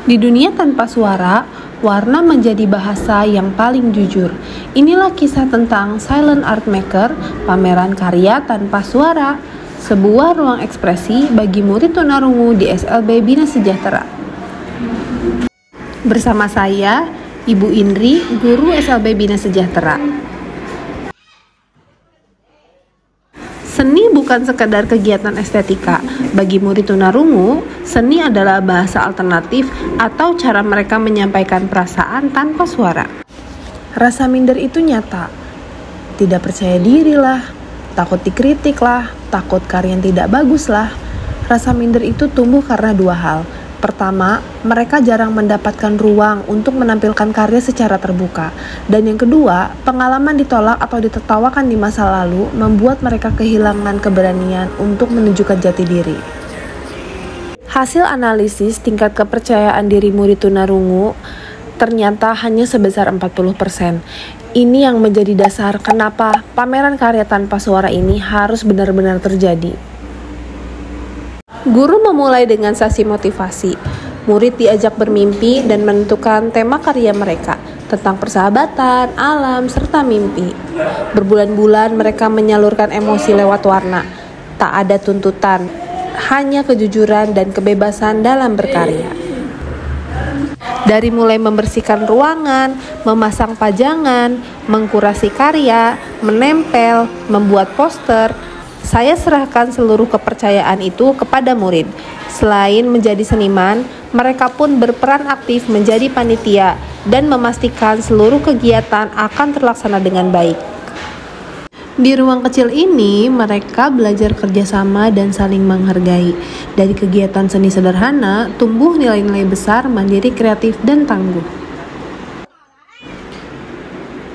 Di dunia tanpa suara, warna menjadi bahasa yang paling jujur. Inilah kisah tentang Silent Art Maker, pameran karya tanpa suara, sebuah ruang ekspresi bagi murid tunarungu di SLB Bina Sejahtera. Bersama saya, Ibu Indri, guru SLB Bina Sejahtera. Seni bukan sekadar kegiatan estetika. Bagi murid tunarungu, seni adalah bahasa alternatif atau cara mereka menyampaikan perasaan tanpa suara. Rasa minder itu nyata. Tidak percaya diri lah, takut dikritik lah, takut karya tidak bagus lah. Rasa minder itu tumbuh karena dua hal. Pertama, mereka jarang mendapatkan ruang untuk menampilkan karya secara terbuka. Dan yang kedua, pengalaman ditolak atau ditertawakan di masa lalu membuat mereka kehilangan keberanian untuk menunjukkan jati diri. Hasil analisis tingkat kepercayaan diri murid tunarungu ternyata hanya sebesar 40%. Ini yang menjadi dasar kenapa pameran karya tanpa suara ini harus benar-benar terjadi. Guru memulai dengan sesi motivasi. Murid diajak bermimpi dan menentukan tema karya mereka tentang persahabatan, alam, serta mimpi. Berbulan-bulan mereka menyalurkan emosi lewat warna. Tak ada tuntutan, hanya kejujuran dan kebebasan dalam berkarya. Dari mulai membersihkan ruangan, memasang pajangan, mengkurasi karya, menempel, membuat poster, saya serahkan seluruh kepercayaan itu kepada murid. Selain menjadi seniman, mereka pun berperan aktif menjadi panitia dan memastikan seluruh kegiatan akan terlaksana dengan baik. Di ruang kecil ini, mereka belajar kerjasama dan saling menghargai. Dari kegiatan seni sederhana, tumbuh nilai-nilai besar, mandiri, kreatif, dan tangguh.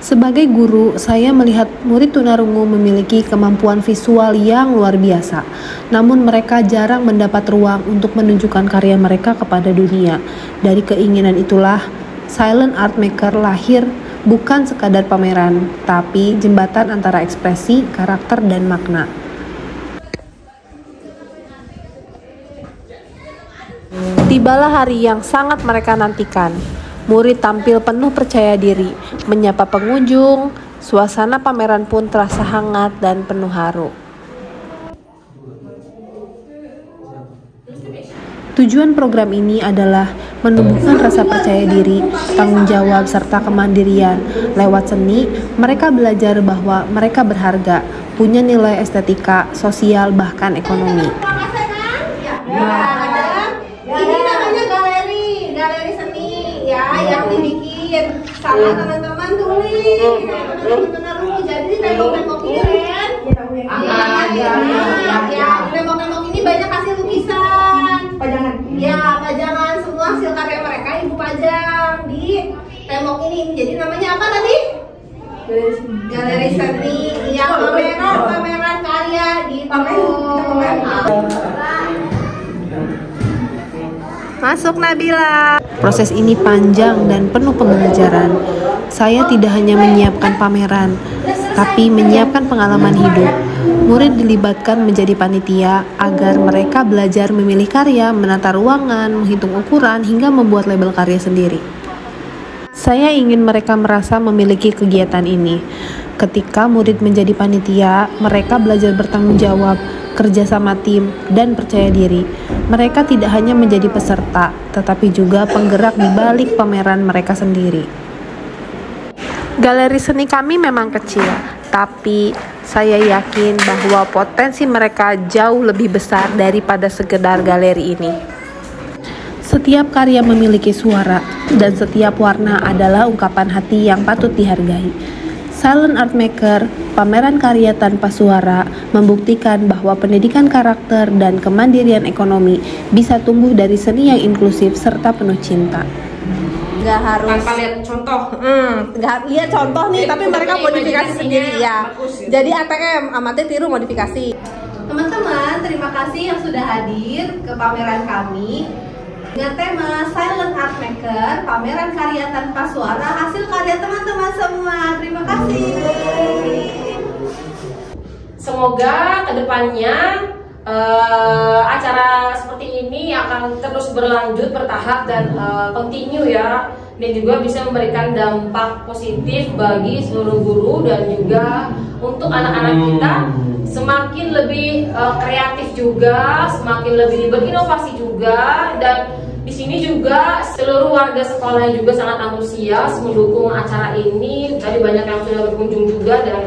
Sebagai guru, saya melihat murid tunarungu memiliki kemampuan visual yang luar biasa. Namun mereka jarang mendapat ruang untuk menunjukkan karya mereka kepada dunia. Dari keinginan itulah, Silent Art Maker lahir bukan sekadar pameran, tapi jembatan antara ekspresi, karakter, dan makna. Tibalah hari yang sangat mereka nantikan. Murid tampil penuh percaya diri, menyapa pengunjung, suasana pameran pun terasa hangat dan penuh haru. Tujuan program ini adalah menumbuhkan rasa percaya diri, tanggung jawab, serta kemandirian. Lewat seni, mereka belajar bahwa mereka berharga, punya nilai estetika, sosial, bahkan ekonomi. Yang dibikin sama teman-teman tulis teman-teman jadi tembok-tembok ini kan tembok-tembok ini banyak hasil lukisan pajangan semua hasil karya mereka ibu pajang di tembok ini jadi namanya apa tadi? Galeri seni yang pameran karya gitu. Masuk Nabila. Proses ini panjang dan penuh pembelajaran. Saya tidak hanya menyiapkan pameran, tapi menyiapkan pengalaman hidup. Murid dilibatkan menjadi panitia agar mereka belajar memilih karya, menata ruangan, menghitung ukuran, hingga membuat label karya sendiri. Saya ingin mereka merasa memiliki kegiatan ini. Ketika murid menjadi panitia, mereka belajar bertanggung jawab, kerja sama tim, dan percaya diri. Mereka tidak hanya menjadi peserta, tetapi juga penggerak di balik pameran mereka sendiri. Galeri seni kami memang kecil, tapi saya yakin bahwa potensi mereka jauh lebih besar daripada sekedar galeri ini. Setiap karya memiliki suara, dan setiap warna adalah ungkapan hati yang patut dihargai. Silent Art Maker, pameran karya tanpa suara, membuktikan bahwa pendidikan karakter dan kemandirian ekonomi bisa tumbuh dari seni yang inklusif serta penuh cinta. Nggak harus tanpa lihat contoh, nggak lihat contoh nih, tapi mereka modifikasi sendiri ya. Jadi ATM, amati tiru modifikasi. Teman-teman, terima kasih yang sudah hadir ke pameran kami dengan tema Silent Art Maker, pameran karya tanpa suara, hasil karya teman-teman semua. Terima kasih. Semoga kedepannya acara seperti ini akan terus berlanjut, bertahap dan continue ya, dan juga bisa memberikan dampak positif bagi seluruh guru dan juga untuk anak-anak kita semakin lebih kreatif juga, semakin lebih berinovasi juga. Dan di sini juga seluruh warga sekolah juga sangat antusias mendukung acara ini. Tadi banyak yang sudah berkunjung juga, dan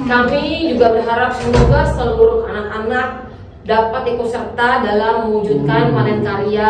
kami juga berharap semoga seluruh anak-anak dapat ikut serta dalam mewujudkan panen karya.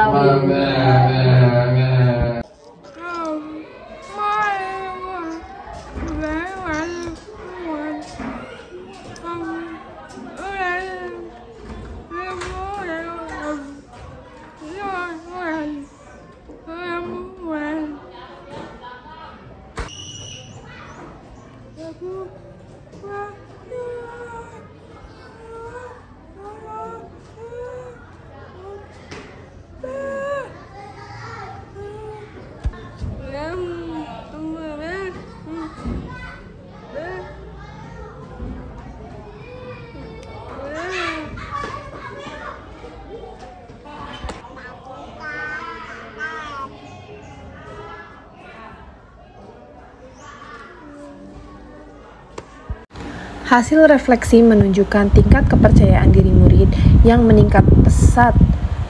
Hasil refleksi menunjukkan tingkat kepercayaan diri murid yang meningkat pesat.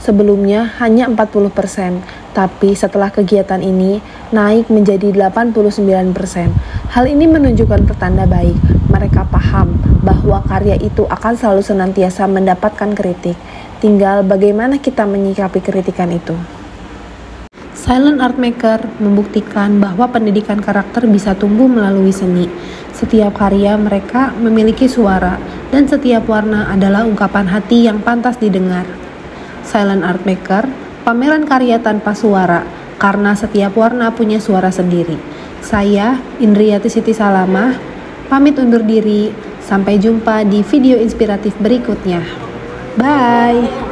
Sebelumnya hanya 40%, tapi setelah kegiatan ini naik menjadi 89%. Hal ini menunjukkan pertanda baik. Mereka paham bahwa karya itu akan selalu senantiasa mendapatkan kritik. Tinggal bagaimana kita menyikapi kritikan itu. Silent Art Maker membuktikan bahwa pendidikan karakter bisa tumbuh melalui seni. Setiap karya mereka memiliki suara, dan setiap warna adalah ungkapan hati yang pantas didengar. Silent Art Maker, pameran karya tanpa suara, karena setiap warna punya suara sendiri. Saya, Indriyati Siti Salamah, pamit undur diri. Sampai jumpa di video inspiratif berikutnya. Bye!